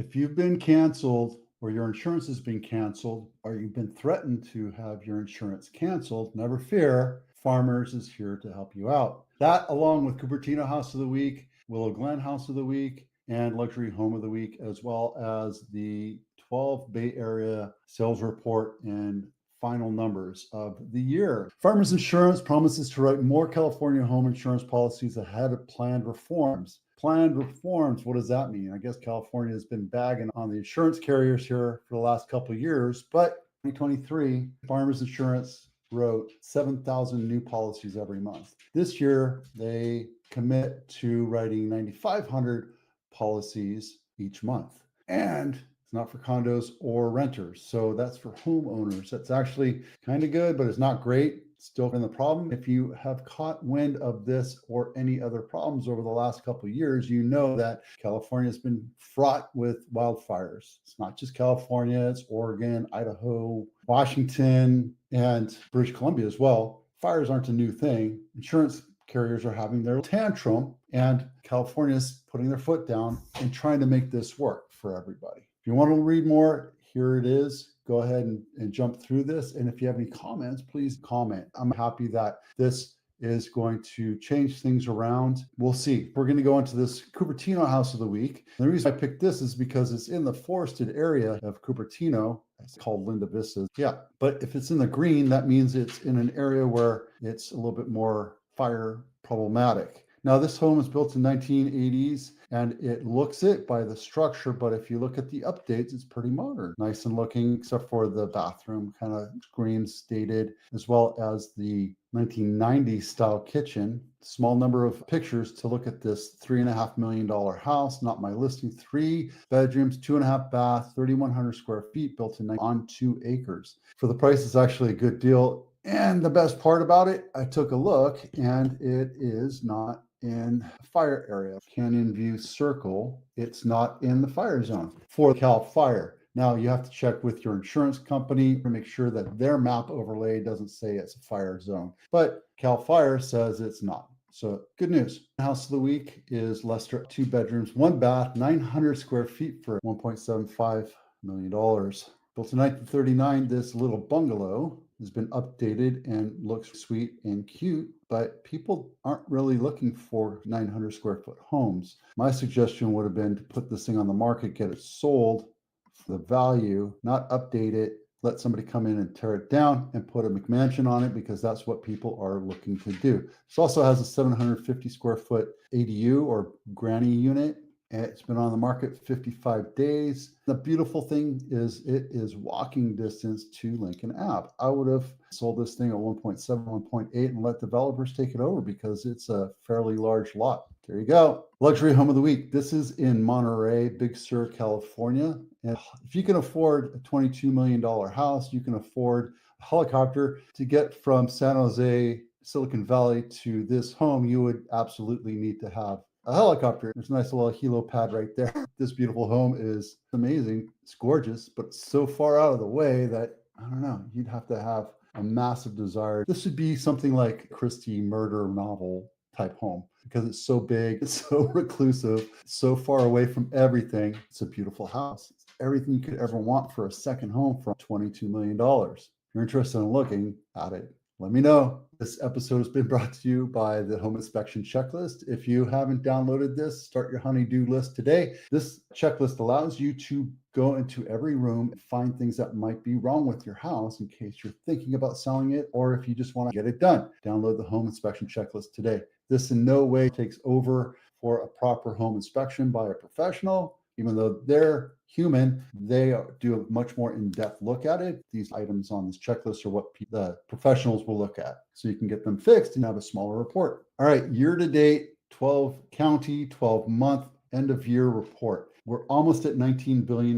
If you've been canceled or your insurance has been canceled or you've been threatened to have your insurance canceled, never fear, Farmers is here to help you out. That, along with Cupertino House of the Week, Willow Glen House of the Week, and Luxury Home of the Week, as well as the 12 Bay Area sales report and final numbers of the year. Farmers Insurance promises to write more California home insurance policies ahead of planned reforms. Planned reforms, what does that mean? I guess California has been bagging on the insurance carriers here for the last couple of years, but 2023, Farmers Insurance wrote 7,000 new policies every month. This year, they commit to writing 9,500 policies each month. And it's not for condos or renters. So that's for homeowners. That's actually kind of good, but it's not great. Still in the problem. If you have caught wind of this or any other problems over the last couple of years, you know that California has been fraught with wildfires. It's not just California, it's Oregon, Idaho, Washington, and British Columbia as well. Fires aren't a new thing. Insurance carriers are having their tantrum, and California's putting their foot down and trying to make this work for everybody. If you want to read more, here it is. Go ahead and jump through this. And if you have any comments, please comment. I'm happy that this is going to change things around. We'll see. We're going to go into this Cupertino House of the Week. And the reason I picked this is because it's in the forested area of Cupertino. It's called Linda Vista. Yeah, but if it's in the green, that means it's in an area where it's a little bit more fire problematic. Now, this home was built in 1980s, and it looks it by the structure, but if you look at the updates, it's pretty modern. Nice and looking, except for the bathroom, kind of screams dated, as well as the 1990s style kitchen. Small number of pictures to look at this $3.5 million house, not my listing. 3 bedrooms, 2.5 baths, 3,100 square feet, built on 2 acres. For the price, it's actually a good deal. And the best part about it, I took a look, and it is not in fire area. Canyon View Circle, it's not in the fire zone for Cal Fire. Now you have to check with your insurance company to make sure that their map overlay doesn't say it's a fire zone, but Cal Fire says it's not. So good news. House of the Week is Lester, 2 bedrooms, 1 bath, 900 square feet for $1.75 million. Built in 1939, this little bungalow has been updated and looks sweet and cute, but people aren't really looking for 900 square foot homes. My suggestion would have been to put this thing on the market, get it sold for the value, not update it, let somebody come in and tear it down and put a McMansion on it, because that's what people are looking to do. This also has a 750 square foot ADU or granny unit. It's been on the market 55 days. The beautiful thing is it is walking distance to Lincoln Ave. I would have sold this thing at 1.7, 1.8 and let developers take it over because it's a fairly large lot. There you go. Luxury Home of the Week. This is in Monterey, Big Sur, California. And if you can afford a $22 million house, you can afford a helicopter to get from San Jose, Silicon Valley to this home. You would absolutely need to have a helicopter. There's a nice little helipad right there. This beautiful home is amazing. It's gorgeous, but it's so far out of the way that, I don't know, you'd have to have a massive desire. This would be something like a Christie murder novel type home because it's so big, it's so reclusive, so far away from everything. It's a beautiful house. It's everything you could ever want for a second home for $22 million. If you're interested in looking at it, let me know. This episode has been brought to you by the Home Inspection Checklist. If you haven't downloaded this, start your honey-do list today. This checklist allows you to go into every room and find things that might be wrong with your house in case you're thinking about selling it or if you just want to get it done. Download the Home Inspection Checklist today. This in no way takes over for a proper home inspection by a professional. Even though they're human, they do a much more in-depth look at it. These items on this checklist are what the professionals will look at. So you can get them fixed and have a smaller report. All right, year-to-date, 12 county, 12-month, end-of-year report. We're almost at $19 billion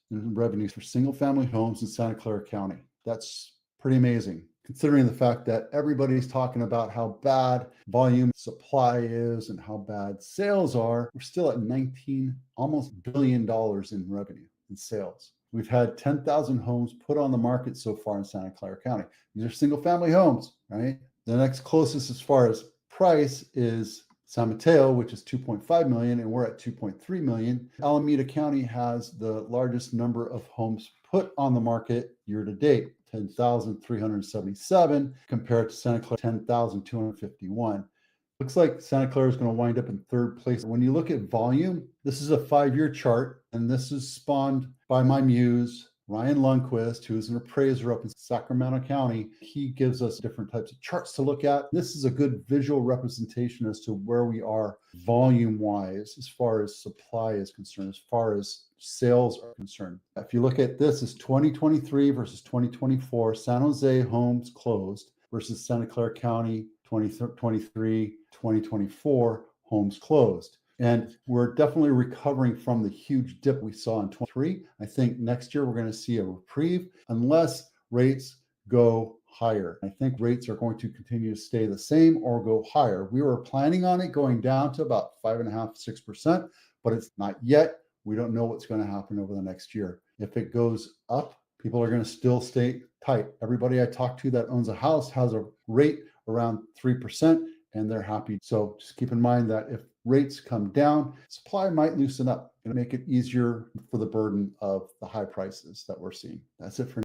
in revenues for single-family homes in Santa Clara County. That's pretty amazing, considering the fact that everybody's talking about how bad volume supply is and how bad sales are. We're still at 19 almost $1 billion in revenue in sales. We've had 10,000 homes put on the market so far in Santa Clara County. These are single family homes, right? The next closest as far as price is San Mateo, which is 2.5 million, and we're at 2.3 million. Alameda County has the largest number of homes put on the market year to date, 10,377, compared to Santa Clara, 10,251. Looks like Santa Clara is going to wind up in third place. When you look at volume, this is a 5-year chart, and this is spawned by my muse, Ryan Lundquist, who is an appraiser up in Sacramento County. He gives us different types of charts to look at. This is a good visual representation as to where we are volume-wise, as far as supply is concerned, as far as sales are concerned. If you look at this, is 2023 versus 2024, San Jose homes closed versus Santa Clara County 2023, 2024 homes closed. And we're definitely recovering from the huge dip we saw in 23. I think next year we're going to see a reprieve unless rates go higher. I think rates are going to continue to stay the same or go higher. We were planning on it going down to about 5.5%, 6%, but it's not yet. We don't know what's going to happen over the next year. If it goes up, people are going to still stay tight. Everybody I talk to that owns a house has a rate around 3%, and they're happy. So just keep in mind that if rates come down, supply might loosen up and make it easier for the burden of the high prices that we're seeing. That's it for